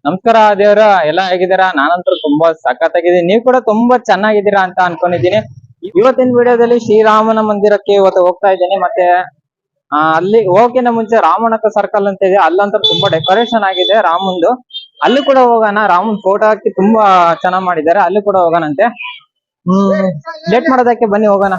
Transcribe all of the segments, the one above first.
ನಮಸ್ಕಾರ ದೇವ್ರ, ಎಲ್ಲ ಹೇಗಿದ್ದೀರಾ? ನಾನಂತೂ ತುಂಬಾ ಸಖತ್ತಾಗಿದ್ದೀನಿ. ನೀವು ಕೂಡ ತುಂಬಾ ಚೆನ್ನಾಗಿದ್ದೀರಾ ಅಂತ ಅನ್ಕೊಂಡಿದ್ದೀನಿ. ಇವತ್ತಿನ ವಿಡಿಯೋದಲ್ಲಿ ಶ್ರೀರಾಮನ ಮಂದಿರಕ್ಕೆ ಇವತ್ತು ಹೋಗ್ತಾ ಇದ್ದೀನಿ. ಮತ್ತೆ ಅಲ್ಲಿ ಹೋಗಿನ ಮುಂಚೆ ರಾಮನಕ ಸರ್ಕಲ್ ಅಂತ ಇದೆ, ಅಲ್ಲಂತೂ ತುಂಬಾ ಡೆಕೋರೇಷನ್ ಆಗಿದೆ ರಾಮಂದು. ಅಲ್ಲಿ ಕೂಡ ಹೋಗೋಣ. ರಾಮನ್ ಫೋಟೋ ಹಾಕಿ ತುಂಬಾ ಚೆನ್ನಾಗ್ ಮಾಡಿದ್ದಾರೆ, ಅಲ್ಲಿ ಕೂಡ ಹೋಗೋಣಂತೆ. ಲೇಟ್ ಮಾಡೋದಕ್ಕೆ ಬನ್ನಿ ಹೋಗೋಣ.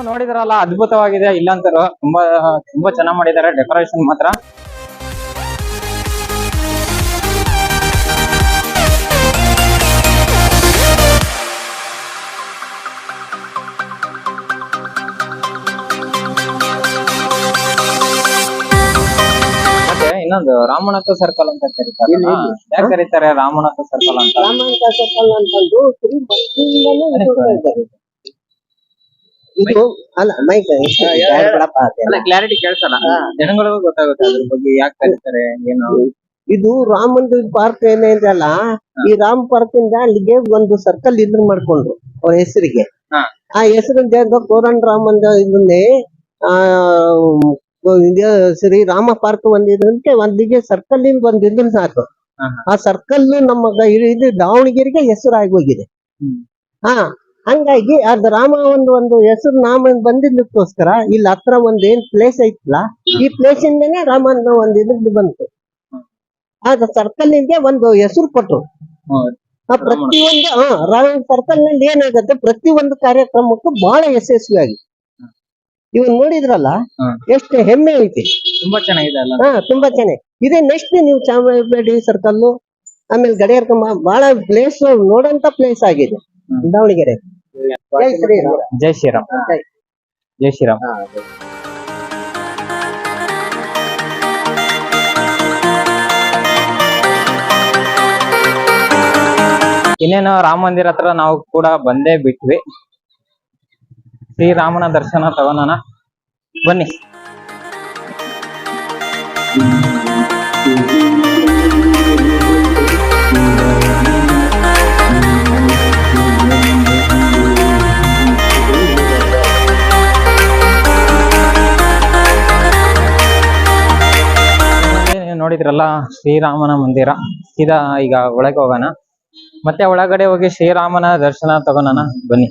ನೋಡಿದ್ರಲ್ಲ, ಅದ್ಭುತವಾಗಿದೆ. ಇಲ್ಲಂತರೂ ತುಂಬಾ ತುಂಬಾ ಚೆನ್ನಾಗಿ ಮಾಡಿದ್ದಾರೆ ಡೆಕೋರೇಷನ್ ಮಾತ್ರ. ಮತ್ತೆ ಇನ್ನೊಂದು ರಾಮನಕ ಸರ್ಕಲ್ ಅಂತ ಕರೀತಾರೆ. ಯಾಕೆ ಕರೀತಾರೆ ರಾಮನಕ ಸರ್ಕಲ್ ಅಂತ? ರಾಮನಕ ಸರ್ಕಲ್ ಅಂತಂದು ಇದು ಅಲ್ಲ ಮೈಕ್ ಕ್ಲಾರಿಟಿ ಕೇಳಿಸಲ್ಲ, ಜನಗಳಿಗೂ ಗೊತ್ತಾಗುತ್ತೆ ಅದ್ರ ಬಗ್ಗೆ ಯಾಕೆ ಕರೀತಾರೆ ಏನು. ಇದು ರಾಮಂದು ಪಾರ್ಕ್ ಏನಿದೆಯಲ್ಲ, ಈ ರಾಮ್ ಪಾರ್ಕ್ ಇಂದ ಅಲ್ಲಿಗೆ ಒಂದು ಸರ್ಕಲ್ ಇದ್ರ ಮಾಡ್ಕೊಂಡ್ರು ಅವ್ರ ಹೆಸರಿಗೆ. ಆ ಹೆಸರಿಂದ ಕೋರನ್ ರಾಮಂದ ಇದನ್ನೇ ಶ್ರೀ ರಾಮ ಪಾರ್ಕ್ ಒಂದಿದ್ರಂತೆ ಒಂದಿಗೆ ಸರ್ಕಲ್ ಇಂದ ಒಂದಿದ್ರು ಸಾಕು. ಆ ಸರ್ಕಲ್ ನಮ್ಮ ಇದು ದಾವಣಗೆರೆಗೆ ಹೆಸರು ಆಗೋಗಿದೆ. ಹಂಗಾಗಿ ಅದ್ ರಾಮ ಒಂದು ಹೆಸರು ನಾಮ ಬಂದಿದ್ದಕ್ಕೋಸ್ಕರ ಇಲ್ಲಿ ಹತ್ರ ಏನ್ ಪ್ಲೇಸ್ ಐತಲ್ಲ, ಈ ಪ್ಲೇಸ್ ಇಂದನೇ ರಾಮನ ಒಂದ್ ಇದ್ರದ್ದು ಬಂತು. ಆದ ಸರ್ಕಲ್ ಇಂದ ಒಂದು ಹೆಸರು ಕೊಟ್ಟರು. ಪ್ರತಿಯೊಂದು ರಾಮ ಸರ್ಕಲ್ ನಲ್ಲಿ ಏನಾಗತ್ತೆ, ಪ್ರತಿಯೊಂದು ಕಾರ್ಯಕ್ರಮಕ್ಕೂ ಬಹಳ ಯಶಸ್ವಿಯಾಗಿ ಇವ್ ನೋಡಿದ್ರಲ್ಲ, ಎಷ್ಟು ಹೆಮ್ಮೆ ಐತಿ. ತುಂಬಾ ಚೆನ್ನಾಗಿದೆ ಅಲ್ಲ? ತುಂಬಾ ಚೆನ್ನಾಗಿ ಇದೆ. ನೆಕ್ಸ್ಟ್ ನೀವು ಚಾಮರಾಜಪೇಟೆ ಸರ್ಕಲ್, ಆಮೇಲೆ ಗಡಿಯಾರ ಬಹಳ ಪ್ಲೇಸ್ ನೋಡಂತ ಪ್ಲೇಸ್ ಆಗಿದೆ ದಾವಣಗೆರೆ. ಜೈ ಶ್ರೀರಾಮ್. ಜೈ ಶ್ರೀರಾಮ್. ಜೈ ಶ್ರೀರಾಮ್. ಇನ್ನೇನು ರಾಮ ಮಂದಿರ ಹತ್ರ ನಾವು ಕೂಡ ಬಂದೇ ಬಿಟ್ವಿ. ಶ್ರೀರಾಮನ ದರ್ಶನ ತಗೋಣ, ಬನ್ನಿ. ನೋಡಿದ್ರಲ್ಲ ಶ್ರೀರಾಮನ ಮಂದಿರ. ಸೀದಾ ಈಗ ಒಳಗೆ ಹೋಗೋಣ, ಮತ್ತೆ ಒಳಗಡೆ ಹೋಗಿ ಶ್ರೀರಾಮನ ದರ್ಶನ ತಗೋಣ, ಬನ್ನಿ.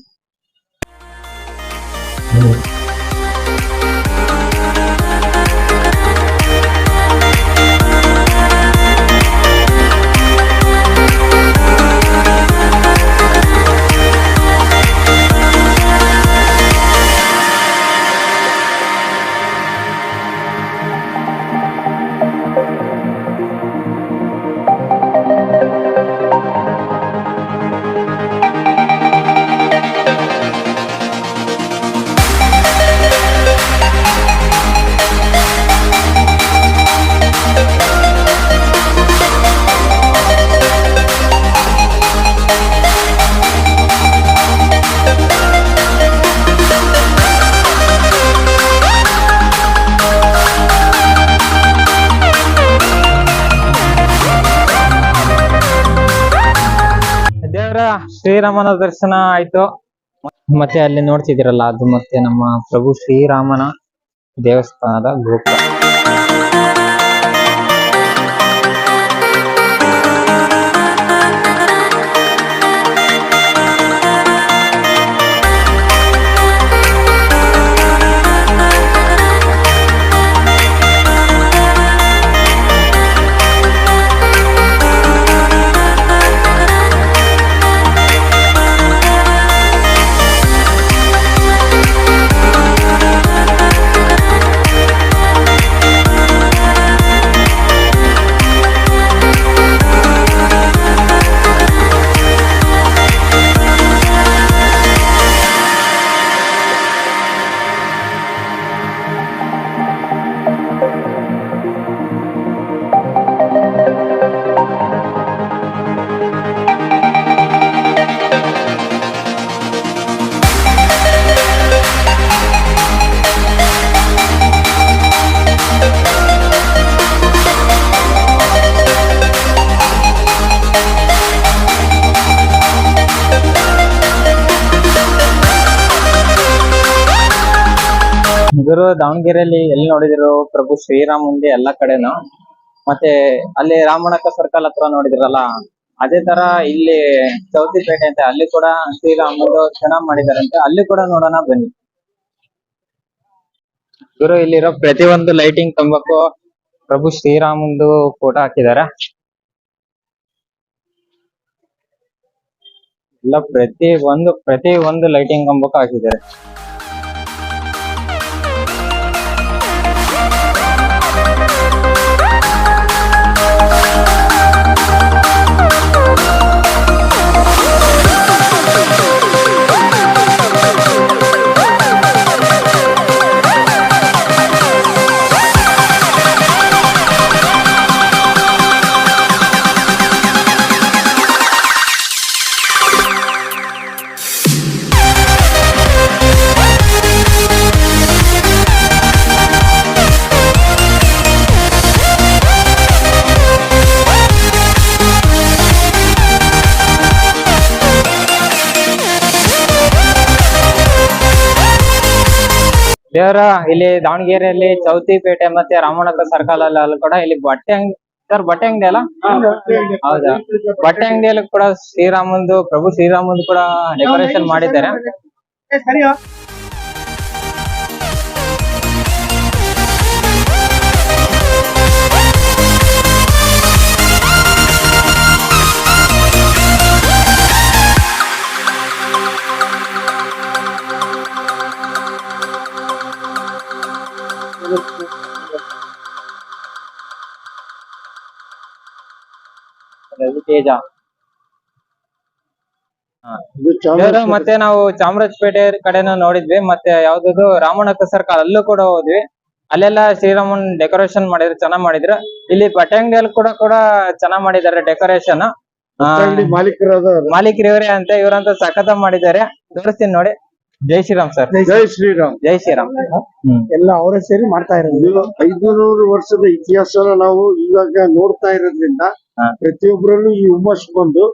ಶ್ರೀರಾಮನ ದರ್ಶನ ಆಯ್ತು. ಮತ್ತೆ ಅಲ್ಲಿ ನೋಡ್ತಿದ್ದೀರಲ್ಲ, ಅದು ಮತ್ತೆ ನಮ್ಮ ಪ್ರಭು ಶ್ರೀರಾಮನ ದೇವಸ್ಥಾನದ ಗೋಪುರ. ಗುರು ದಾವಣಗೆರೆಯಲ್ಲಿ ಎಲ್ಲಿ ನೋಡಿದಿರೋ ಪ್ರಭು ಶ್ರೀರಾಮ್ ಮುಂದೆ ಎಲ್ಲಾ ಕಡೆನು, ಮತ್ತೆ ಅಲ್ಲಿ ರಾಮಣಕ ಸರ್ಕಲ್ ಹತ್ರ ನೋಡಿದಿರಲ್ಲ, ಅದೇ ತರ ಇಲ್ಲಿ ಚೌತಿಪೇಟೆ ಅಂತ ಅಲ್ಲಿ ಕೂಡ ಶ್ರೀರಾಮುದು ಚೆನ್ನಾಗ್ ಮಾಡಿದಾರಂತೆ, ಅಲ್ಲಿ ಕೂಡ ನೋಡೋಣ ಬನ್ನಿ. ಗುರು ಇಲ್ಲಿರೋ ಪ್ರತಿಯೊಂದು ಲೈಟಿಂಗ್ ಕಂಬಕ್ಕೂ ಪ್ರಭು ಶ್ರೀರಾಮಂದು ಫೋಟೋ ಹಾಕಿದ್ದಾರೆ. ಎಲ್ಲ ಪ್ರತಿ ಒಂದು ಲೈಟಿಂಗ್ ಕಂಬಕ್ಕೂ ಹಾಕಿದ್ದಾರೆ. ದೇವರ ಇಲ್ಲಿ ದಾವಣಗೆರೆಯಲ್ಲಿ ಚೌತಿಪೇಟೆ ಮತ್ತೆ ರಾಮನಗರ ಸರ್ಕಲ್ ಅಲ್ಲಿ ಕೂಡ ಇಲ್ಲಿ ಬಟ್ಟೆ ಅಂಗಡಿ ಸರ್, ಬಟ್ಟೆ ಅಂಗಡಿ ಅಲ್ಲ? ಹೌದಾ, ಬಟ್ಟೆ ಅಂಗಡಿಯಲ್ಲಿ ಕೂಡ ಶ್ರೀರಾಮಂದು ಪ್ರಭು ಶ್ರೀರಾಮಂದು ಕೂಡ ಡೆಕೋರೇಷನ್ ಮಾಡಿದ್ದಾರೆ. ತೇಜ. ದೇವ್ರ ಮತ್ತೆ ನಾವು ಚಾಮರಾಜಪೇಟೆ ಕಡೆನೂ ನೋಡಿದ್ವಿ, ಮತ್ತೆ ಯಾವ್ದು ರಾಮನಗರ ಸರ್ಕಲ್ ಅಲ್ಲೂ ಕೂಡ ಹೋದ್ವಿ. ಅಲ್ಲೆಲ್ಲ ಶ್ರೀರಾಮನ್ ಡೆಕೋರೇಷನ್ ಮಾಡಿದ್ರು, ಚೆನ್ನಾಗ್ ಮಾಡಿದ್ರು. ಇಲ್ಲಿ ಬಟ್ಟೆ ಅಂಗಡಿಯಲ್ಲಿ ಕೂಡ ಚೆನ್ನಾಗ್ ಮಾಡಿದ್ದಾರೆ ಡೆಕೋರೇಷನ್. ಮಾಲೀಕರು ಇವರೇ ಅಂತ, ಇವ್ರಂತ ಸಖತ್ ಮಾಡಿದ್ದಾರೆ. ತೋರಿಸ್ತೀನಿ ನೋಡಿ. ಜೈ ಶ್ರೀರಾಮ್ ಸರ್. ಜೈ ಶ್ರೀರಾಮ್. ಜೈ ಶ್ರೀರಾಮ್. ಎಲ್ಲ ಅವರೇ ಸೇರಿ ಮಾಡ್ತಾ ಇರೋದು. 500 ವರ್ಷದ ಇತಿಹಾಸನ ನಾವು ಇವಾಗ ನೋಡ್ತಾ ಇರೋದ್ರಿಂದ ಪ್ರತಿಯೊಬ್ಬರಲ್ಲೂ ಈ ಹುಮ್ಮಸ್ ಬಂದು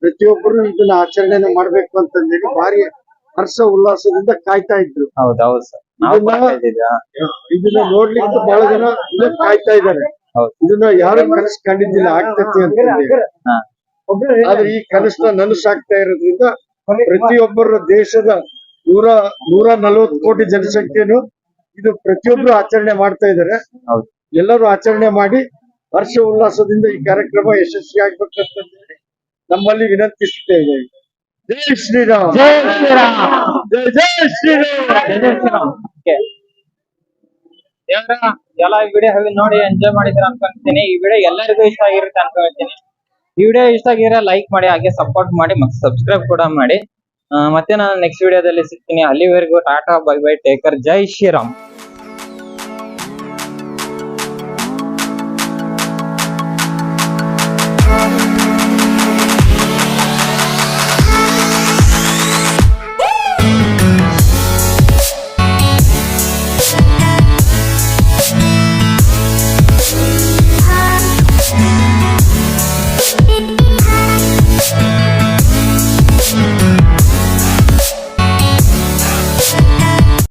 ಪ್ರತಿಯೊಬ್ಬರು ಇದನ್ನ ಆಚರಣೆ ಮಾಡ್ಬೇಕು ಅಂತಂದೇಳಿ ಭಾರಿ ಹರ್ಷ ಉಲ್ಲಾಸದಿಂದ ಕಾಯ್ತಾ ಇದ್ರು. ಹೌದೌದು ಸರ್, ನಾವು ಕೂಡ ಕಾಯ್ತಿದ್ವಿ. ಇದನ್ನ ನೋಡ್ಲಿಕ್ಕೆ ಬಹಳ ಜನ ಇನ್ನ ಕಾಯ್ತಾ ಇದ್ದಾರೆ. ಇದನ್ನ ಯಾರು ಕನಸು ಕಂಡಿದ್ದಿಲ್ಲ ಆಗ್ತೈತಿ ಅಂತ ಹೇಳಿ. ಆದ್ರೆ ಈ ಕನಸನ್ನ ನನಸಾಗ್ತಾ ಇರೋದ್ರಿಂದ ಪ್ರತಿಯೊಬ್ಬರ ದೇಶದ 140 ಕೋಟಿ ಜನಸಂಖ್ಯೆನು ಇದು ಪ್ರತಿಯೊಬ್ರು ಆಚರಣೆ ಮಾಡ್ತಾ ಇದ್ದಾರೆ. ಎಲ್ಲರೂ ಆಚರಣೆ ಮಾಡಿ ಹರ್ಷ ಉಲ್ಲಾಸದಿಂದ ಈ ಕಾರ್ಯಕ್ರಮ ಯಶಸ್ವಿ ಆಗ್ಬೇಕಂತ ನಮ್ಮಲ್ಲಿ ವಿನಂತಿಸುತ್ತೇವೆ. ಜೈ ಶ್ರೀರಾಮ್. ಜೈ ಶ್ರೀರಾಮ್. ಜೈ ಶ್ರೀರಾಮ್. ಜೈ ಶ್ರೀರಾಮ್. ಎಲ್ಲ ಈ ವಿಡಿಯೋ ನೋಡಿ ಎಂಜಾಯ್ ಮಾಡಿದ್ರ ಅನ್ಕೊಂತೀನಿ. ಈ ವಿಡಿಯೋ ಎಲ್ಲರಿಗೂ ಇಷ್ಟ ಆಗಿರುತ್ತೆ ಅನ್ಕೊಳ್ತೀನಿ. ಈ ವಿಡಿಯೋ ಇಷ್ಟ ಆಗಿದ್ರೆ ಲೈಕ್ ಮಾಡಿ, ಹಾಗೆ ಸಪೋರ್ಟ್ ಮಾಡಿ, ಮತ್ತೆ ಸಬ್ಸ್ಕ್ರೈಬ್ ಕೂಡ ಮಾಡಿ. ಮತ್ತೆ ನಾನು ನೆಕ್ಸ್ಟ್ ವಿಡಿಯೋದಲ್ಲಿ ಸಿಗ್ತೀನಿ. ಅಲ್ಲಿವರೆಗೂ tata, bye bye, take care. ಜೈ ಶ್ರೀರಾಮ್.